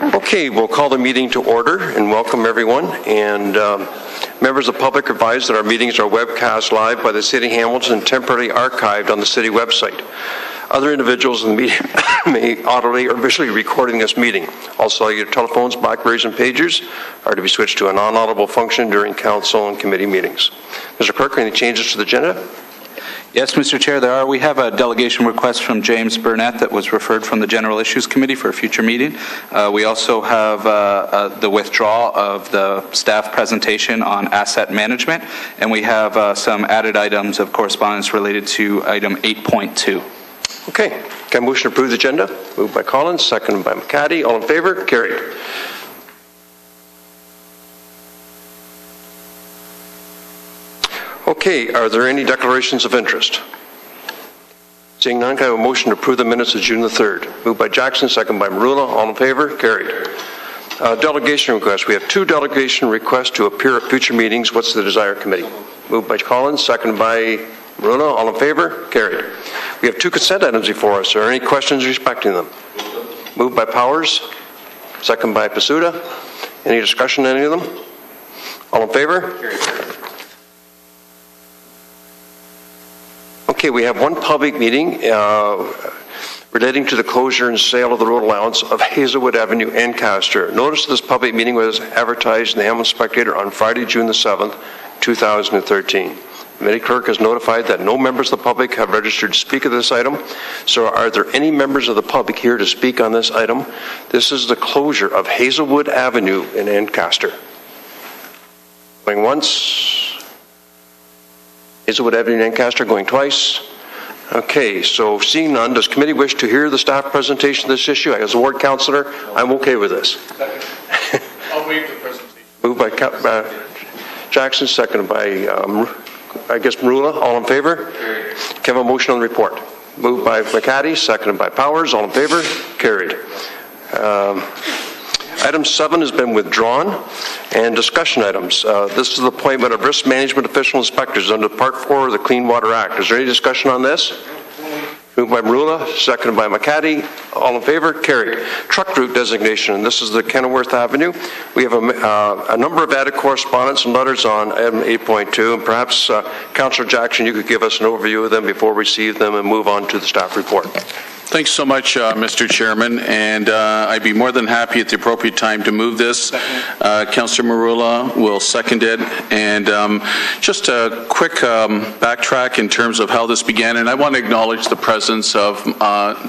Okay, we'll call the meeting to order and welcome everyone. And members of the public are advised that our meetings are webcast live by the City of Hamilton and temporarily archived on the city website. Other individuals in the meeting may audibly or visually recording this meeting. Also, your telephones, Blackberries, and pagers are to be switched to a non-audible function during council and committee meetings. Mr. Clerk, any changes to the agenda? Yes, Mr. Chair, there are. We have a delegation request from James Burnett that was referred from the General Issues Committee for a future meeting. We also have the withdrawal of the staff presentation on asset management, and we have some added items of correspondence related to item 8.2. Okay. Can I motion to approve the agenda? Moved by Collins, seconded by McCaddy. All in favor? Carried. Okay, are there any declarations of interest? Seeing none, can I have a motion to approve the minutes of June the 3rd? Moved by Jackson, second by Marula. All in favor? Carried. Delegation requests. We have two delegation requests to appear at future meetings. What's the desired committee? Moved by Collins, second by Marula. All in favor? Carried. We have two consent items before us. Are there any questions respecting them? Moved by Powers, second by Pasuda. Any discussion on any of them? All in favor? Carried. Okay, we have one public meeting relating to the closure and sale of the road allowance of Hazelwood Avenue and Castor. Notice this public meeting was advertised in the Hamilton Spectator on Friday, June the 7th, 2013. The committee clerk has notified that no members of the public have registered to speak of this item. So are there any members of the public here to speak on this item? This is the closure of Hazelwood Avenue in Ancaster. Going once. Hazelwood Avenue in Ancaster going twice. Okay, so seeing none, does committee wish to hear the staff presentation of this issue? As a ward councillor, I'm okay with this. I'll waive the presentation. Moved by Jackson, seconded by, I guess, Marula. All in favor? Carried. Can I have a motion on the report? Moved by McCaddy, seconded by Powers. All in favor? Carried. Item 7 has been withdrawn. And discussion items. This is the appointment of risk management official inspectors under Part 4 of the Clean Water Act. Is there any discussion on this? Moved by Marula, seconded by McCaddy. All in favor? Carried. Truck route designation, and this is the Kenilworth Avenue. We have a number of added correspondence and letters on item 8.2, and perhaps Councillor Jackson, you could give us an overview of them before we receive them and move on to the staff report. Thanks so much, Mr. Chairman, and I'd be more than happy at the appropriate time to move this. Councillor Marula will second it, and just a quick backtrack in terms of how this began, and I want to acknowledge the presence of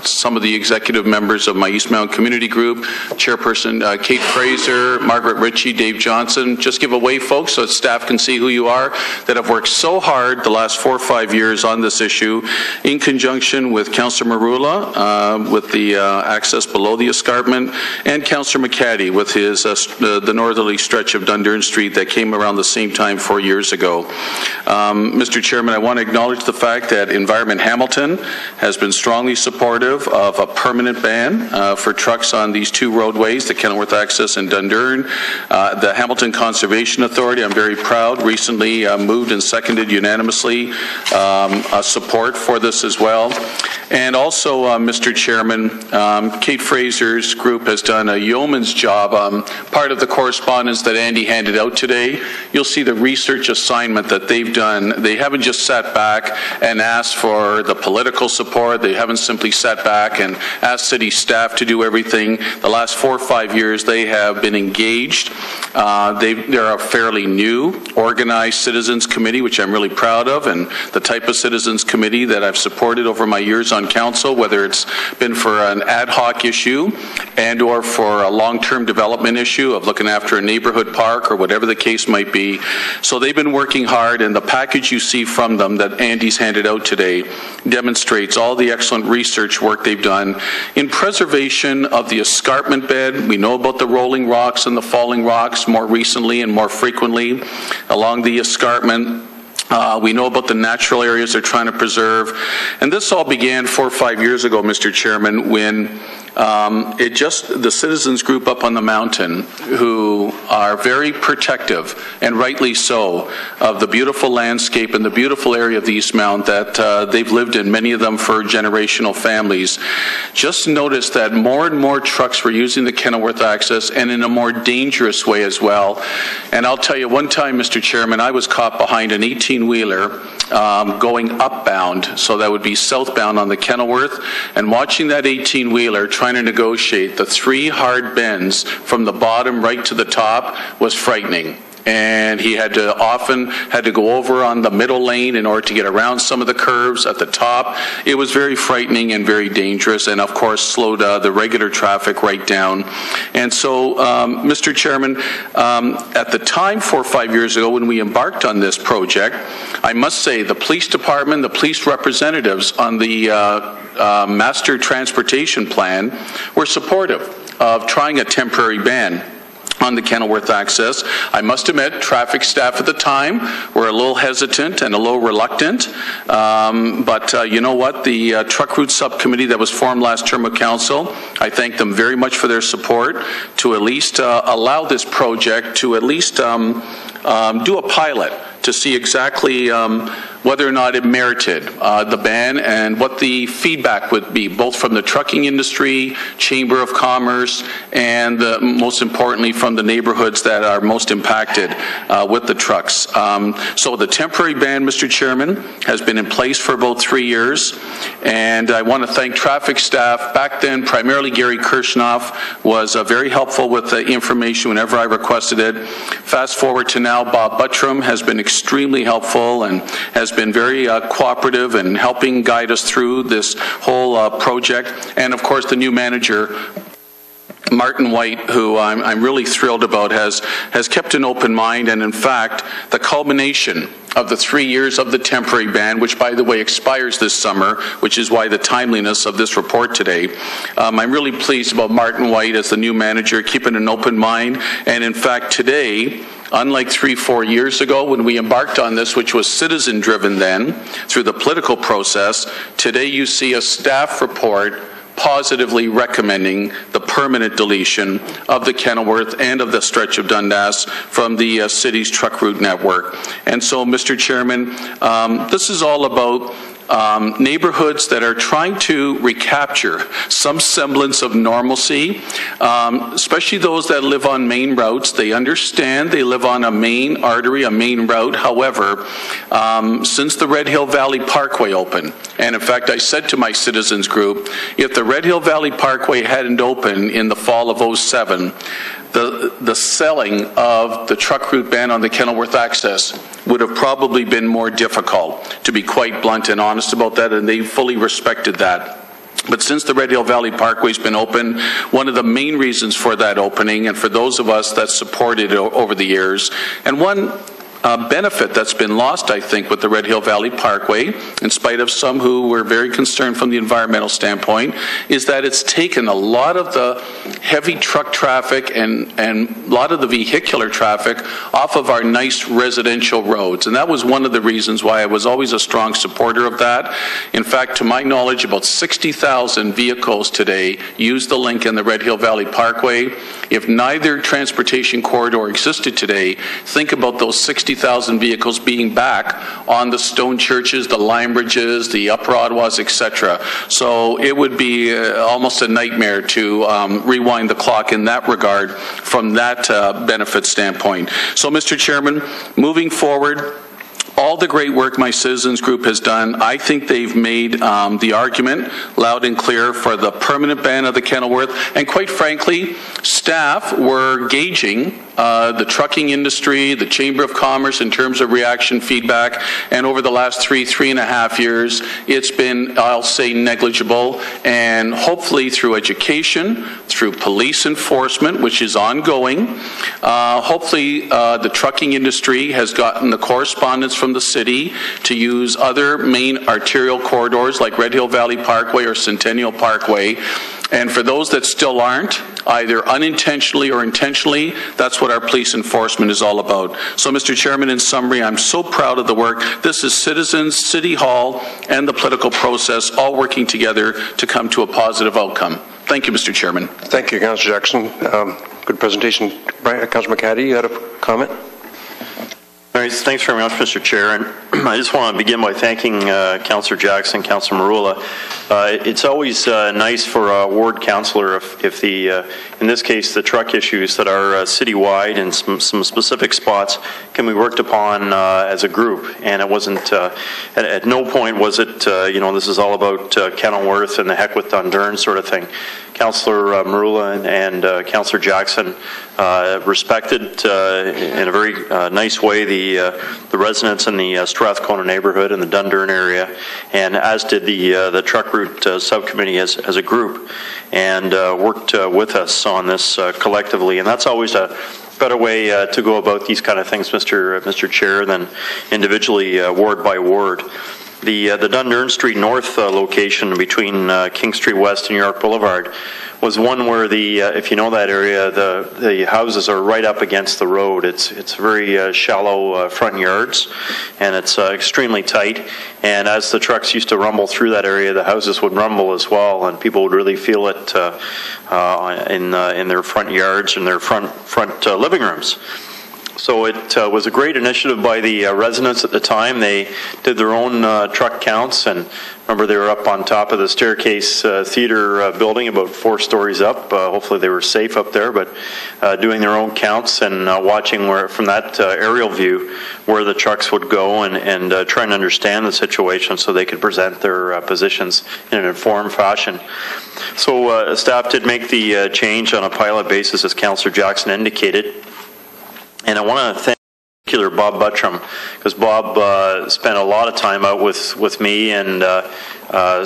some of the executive members of my Eastmount Community Group, Chairperson Kate Fraser, Margaret Ritchie, Dave Johnson. Just give a wave, folks, so that staff can see who you are, that have worked so hard the last 4 or 5 years on this issue, in conjunction with Councillor Marula, with the access below the escarpment, and Councillor McCaddy with his the northerly stretch of Dundurn Street that came around the same time 4 years ago. Mr. Chairman, I want to acknowledge the fact that Environment Hamilton has been strongly supportive of a permanent ban for trucks on these two roadways, the Kenilworth Access and Dundurn. The Hamilton Conservation Authority, I'm very proud, recently moved and seconded unanimously support for this as well. And also, Mr. Chairman, Kate Fraser's group has done a yeoman's job. Part of the correspondence that Andy handed out today, you'll see the research assignment that they've done. They haven't just sat back and asked for the political support. They haven't simply sat back and asked city staff to do everything. The last 4 or 5 years, they have been engaged. They're a fairly new, organized citizens committee, which I'm really proud of, and the type of citizens committee that I've supported over my years on council, whether it's been for an ad hoc issue and or for a long-term development issue of looking after a neighborhood park or whatever the case might be. So they've been working hard, and the package you see from them that Andy's handed out today demonstrates all the excellent research work they've done in preservation of the escarpment bed. We know about the rolling rocks and the falling rocks more recently and more frequently along the escarpment. We know about the natural areas they're trying to preserve. And this all began 4 or 5 years ago, Mr. Chairman, when the citizens group up on the mountain who are very protective, and rightly so, of the beautiful landscape and the beautiful area of the East Mount that they've lived in, many of them for generational families, just noticed that more and more trucks were using the Kenilworth access, and in a more dangerous way as well. And I'll tell you, one time, Mr. Chairman, I was caught behind an 18-wheeler going upbound, so that would be southbound on the Kenilworth, and watching that 18-wheeler trying to negotiate the 3 hard bends from the bottom right to the top was frightening. And he often had to go over on the middle lane in order to get around some of the curves at the top. It was very frightening and very dangerous, and of course slowed the regular traffic right down. And so, Mr. Chairman, at the time 4 or 5 years ago when we embarked on this project, I must say the police department, the police representatives on the master transportation plan were supportive of trying a temporary ban on the Kenilworth access. I must admit, traffic staff at the time were a little hesitant and a little reluctant, but you know what? The truck route subcommittee that was formed last term of council, I thank them very much for their support to at least allow this project to at least do a pilot to see exactly whether or not it merited the ban and what the feedback would be, both from the trucking industry, Chamber of Commerce, and most importantly from the neighborhoods that are most impacted with the trucks. So the temporary ban, Mr. Chairman, has been in place for about 3 years, and I want to thank traffic staff. Back then, primarily Gary Kirchhoff was very helpful with the information whenever I requested it. Fast forward to now, Bob Buttram has been extremely helpful and has been very cooperative in helping guide us through this whole project. And of course, the new manager, Martin White, who I'm really thrilled about, has kept an open mind, and in fact, the culmination of the 3 years of the temporary ban, which by the way expires this summer, which is why the timeliness of this report today. I'm really pleased about Martin White as the new manager, keeping an open mind, and in fact today, unlike 3 or 4 years ago when we embarked on this, which was citizen-driven then, through the political process, today you see a staff report positively recommending the permanent deletion of the Kenilworth and of the stretch of Dundas from the city's truck route network. And so, Mr. Chairman, this is all about neighborhoods that are trying to recapture some semblance of normalcy, especially those that live on main routes. They understand they live on a main artery, a main route. However, since the Red Hill Valley Parkway opened, and in fact I said to my citizens group, if the Red Hill Valley Parkway hadn't opened in the fall of '07, the selling of the truck route ban on the Kenilworth access would have probably been more difficult, to be quite blunt and honest about that, and they fully respected that. But since the Red Hill Valley Parkway's been open, one of the main reasons for that opening, and for those of us that supported it over the years, and one benefit that's been lost, I think, with the Red Hill Valley Parkway, in spite of some who were very concerned from the environmental standpoint, is that it's taken a lot of the heavy truck traffic and a lot of the vehicular traffic off of our nice residential roads. And that was one of the reasons why I was always a strong supporter of that. In fact, to my knowledge, about 60,000 vehicles today use the link in the Red Hill Valley Parkway. If neither transportation corridor existed today, think about those 60,000 vehicles being back on the Stone Churches, the Lime Bridges, the Upper Ottawas, etc. So it would be almost a nightmare to rewind the clock in that regard from that benefit standpoint. So, Mr. Chairman, moving forward, all the great work my citizens group has done, I think they've made the argument loud and clear for the permanent ban of the Kenilworth, and quite frankly, staff were gauging the trucking industry, the Chamber of Commerce in terms of reaction feedback, and over the last 3.5 years, it's been, I'll say, negligible, and hopefully through education, through police enforcement, which is ongoing, hopefully the trucking industry has gotten the correspondence from the city to use other main arterial corridors like Red Hill Valley Parkway or Centennial Parkway. And for those that still aren't, either unintentionally or intentionally, that's what our police enforcement is all about. So, Mr. Chairman, in summary, I'm so proud of the work. This is citizens, City Hall, and the political process all working together to come to a positive outcome. Thank you, Mr. Chairman. Thank you, Councillor Jackson. Good presentation. Councillor McCaddy, you had a comment? Thanks very much, Mr. Chair. And I just want to begin by thanking Councillor Jackson, Councillor Marula. It's always nice for a ward councillor if the, in this case, the truck issues that are citywide and some specific spots can be worked upon as a group. And it wasn't, at no point was it, this is all about Kenilworth and the heck with Dundurn sort of thing. Councillor Marula and Councillor Jackson respected in a very nice way the residents in the Strathcona neighbourhood and the Dundurn area, and as did the truck route subcommittee as a group, and worked with us on this collectively. And that's always a better way to go about these kind of things, Mr. Chair, than individually ward by ward. The Dundurn Street North location between King Street West and York Boulevard was one where if you know that area, the houses are right up against the road. It's very shallow front yards, and it's extremely tight. And as the trucks used to rumble through that area, the houses would rumble as well, and people would really feel it in their front yards and their front living rooms. So it was a great initiative by the residents at the time. They did their own truck counts, and remember they were up on top of the staircase theater building, about 4 stories up. Hopefully they were safe up there, but doing their own counts and watching from that aerial view where the trucks would go, and trying to understand the situation so they could present their positions in an informed fashion. So staff did make the change on a pilot basis, as Councillor Jackson indicated. And I want to thank in particular Bob Buttram, because Bob spent a lot of time out with me and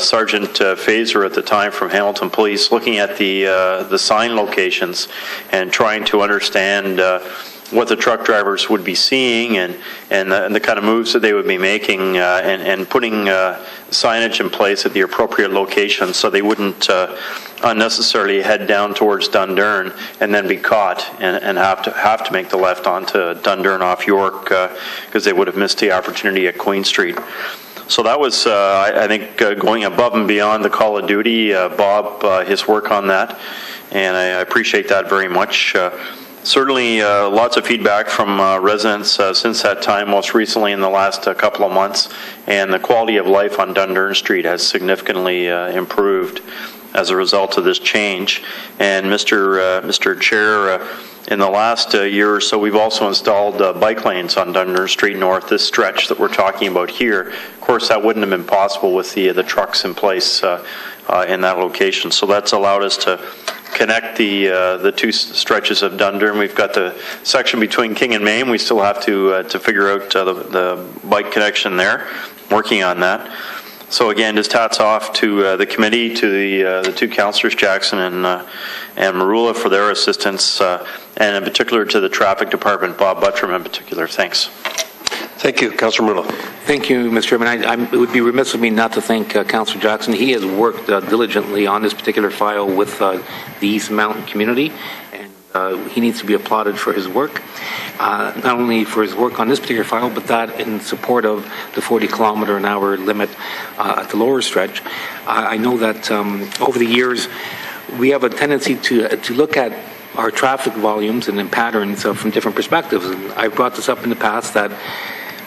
Sergeant Fazer at the time from Hamilton Police, looking at the sign locations and trying to understand what the truck drivers would be seeing and the kind of moves that they would be making and putting signage in place at the appropriate location so they wouldn't unnecessarily head down towards Dundurn and then be caught and have to make the left onto Dundurn off York because they would have missed the opportunity at Queen Street. So that was, I think, going above and beyond the call of duty, Bob, his work on that, and I appreciate that very much. Certainly lots of feedback from residents since that time, most recently in the last couple of months, and the quality of life on Dundurn Street has significantly improved as a result of this change. And Mr. Chair, in the last year or so, we've also installed bike lanes on Dundurn Street North, this stretch that we're talking about here. Of course, that wouldn't have been possible with the trucks in place in that location. So that's allowed us to connect the 2 stretches of Dundurn. We've got the section between King and Main. We still have to figure out the bike connection there. Working on that. So again, just hats off to the committee, to the 2 councillors, Jackson and Marula, for their assistance, and in particular to the traffic department, Bob Buttram in particular. Thanks. Thank you, Councillor Marula. Thank you, Mr. Chairman. It would be remiss of me not to thank Councillor Jackson. He has worked diligently on this particular file with the East Mountain community, and he needs to be applauded for his work, not only for his work on this particular file, but that in support of the 40-kilometer-an-hour limit at the lower stretch. I know that over the years, we have a tendency to look at our traffic volumes and patterns from different perspectives. And I've brought this up in the past that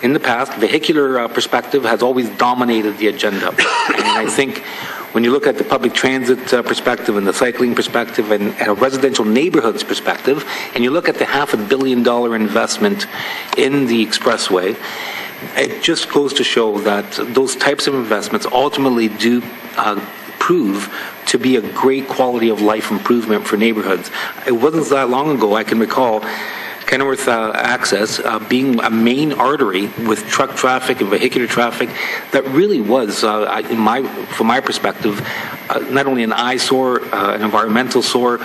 in the past, vehicular perspective has always dominated the agenda. And I think when you look at the public transit perspective and the cycling perspective and a residential neighborhoods perspective, and you look at the $500 million investment in the expressway, it just goes to show that those types of investments ultimately do prove to be a great quality of life improvement for neighborhoods. It wasn't that long ago, I can recall, Kenilworth access being a main artery with truck traffic and vehicular traffic that really was, from my perspective, not only an eyesore, an environmental sore,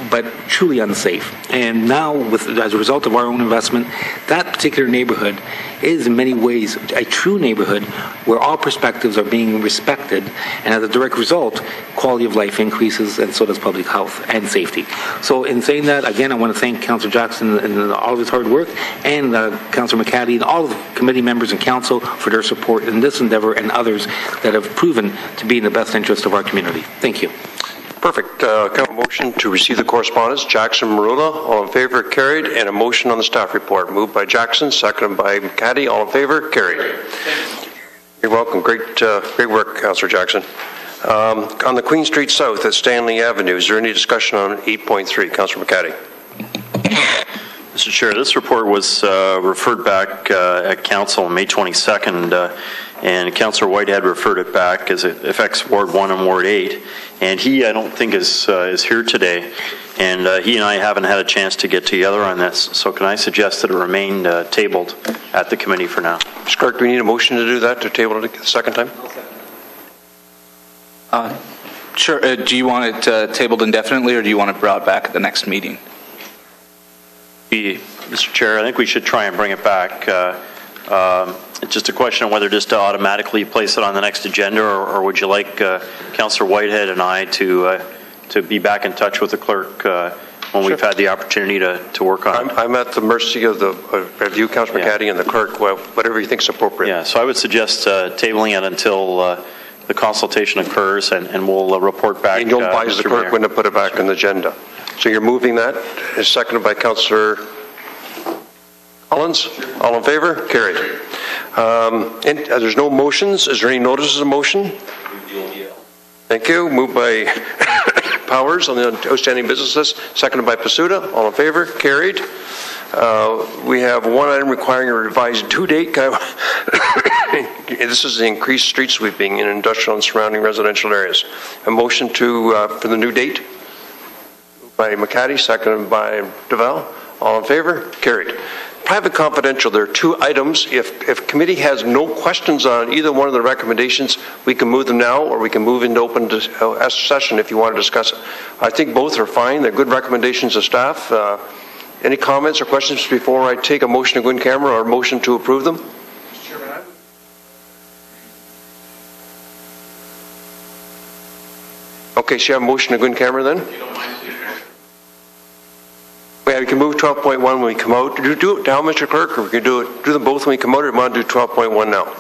but truly unsafe. And now, as a result of our own investment, that particular neighborhood is in many ways a true neighborhood where all perspectives are being respected, and as a direct result, quality of life increases, and so does public health and safety. So in saying that, again, I want to thank Councillor Jackson and all of his hard work, and Councillor McCaddy and all of the committee members and council for their support in this endeavour and others that have proven to be in the best interest of our community. Thank you. Perfect. Motion to receive the correspondence. Jackson, Marula, all in favor, carried. And a motion on the staff report. Moved by Jackson, seconded by McCaddy, all in favor, carried. You're welcome. Great work, Councillor Jackson. On the Queen Street South at Stanley Avenue, is there any discussion on 8.3? Councillor McCaddy. Mr. Chair, this report was referred back at Council on May 22nd, and Councillor Whitehead referred it back as it affects Ward 1 and Ward 8. And he, I don't think, is here today, and he and I haven't had a chance to get together on this. So can I suggest that it remain tabled at the committee for now? Mr. Clerk, do we need a motion to do that, to table it a second time? Sure. Do you want it tabled indefinitely, or do you want it brought back at the next meeting? Mr. Chair, I think we should try and bring it back. It's just a question of whether just to automatically place it on the next agenda, or would you like Councillor Whitehead and I to be back in touch with the clerk when we've had the opportunity to work on it? I'm at the mercy of you, Councillor McCaddy, and the clerk, whatever you think is appropriate. Yeah, so I would suggest tabling it until the consultation occurs, and we'll report back. And you'll advise the clerk when to put it back on the agenda. So you're moving that. It's seconded by Councillor Collins. All in favor? Carried. And there's no motions. Is there any notices of motion? Thank you. Moved by Powers on the outstanding business list. Seconded by Pasuta. All in favor? Carried. We have one item requiring a revised due date. This is the increased street sweeping in industrial and surrounding residential areas. A motion for the new date by McCaddy, seconded by Duval. All in favor? Carried. Private confidential, there are two items. If committee has no questions on either one of the recommendations, we can move them now, or we can move into open session if you want to discuss it. I think both are fine. They're good recommendations of staff. Any comments or questions before I take a motion to go in camera or a motion to approve them? Mr. Chairman, okay, so you have a motion to go in camera then? You don't mind, yeah, we can move 12.1 when we come out. Do it now, Mr. Clerk, or we can do them both when we come out, or we want to do 12.1 now?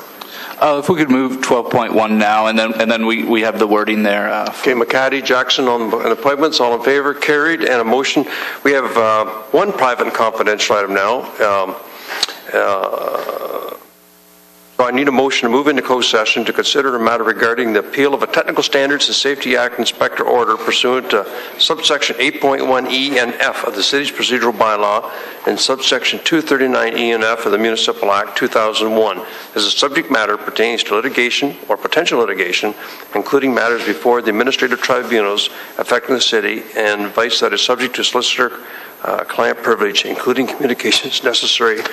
If we could move 12.1 now, and then we have the wording there. Okay, McCaddy, Jackson on appointments, all in favor, carried, and a motion. We have one private and confidential item now. So I need a motion to move into closed session to consider a matter regarding the appeal of a Technical Standards and Safety Act Inspector Order pursuant to subsection 8.1E and F of the City's Procedural Bylaw and subsection 239E and F of the Municipal Act 2001. As the subject matter pertains to litigation or potential litigation, including matters before the administrative tribunals affecting the city, and advice that is subject to solicitor-client privilege, including communications necessary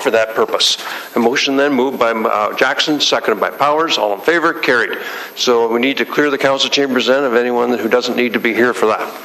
for that purpose. A motion then moved by Jackson, seconded by Powers. All in favor? Carried. So we need to clear the council chambers then of anyone who doesn't need to be here for that.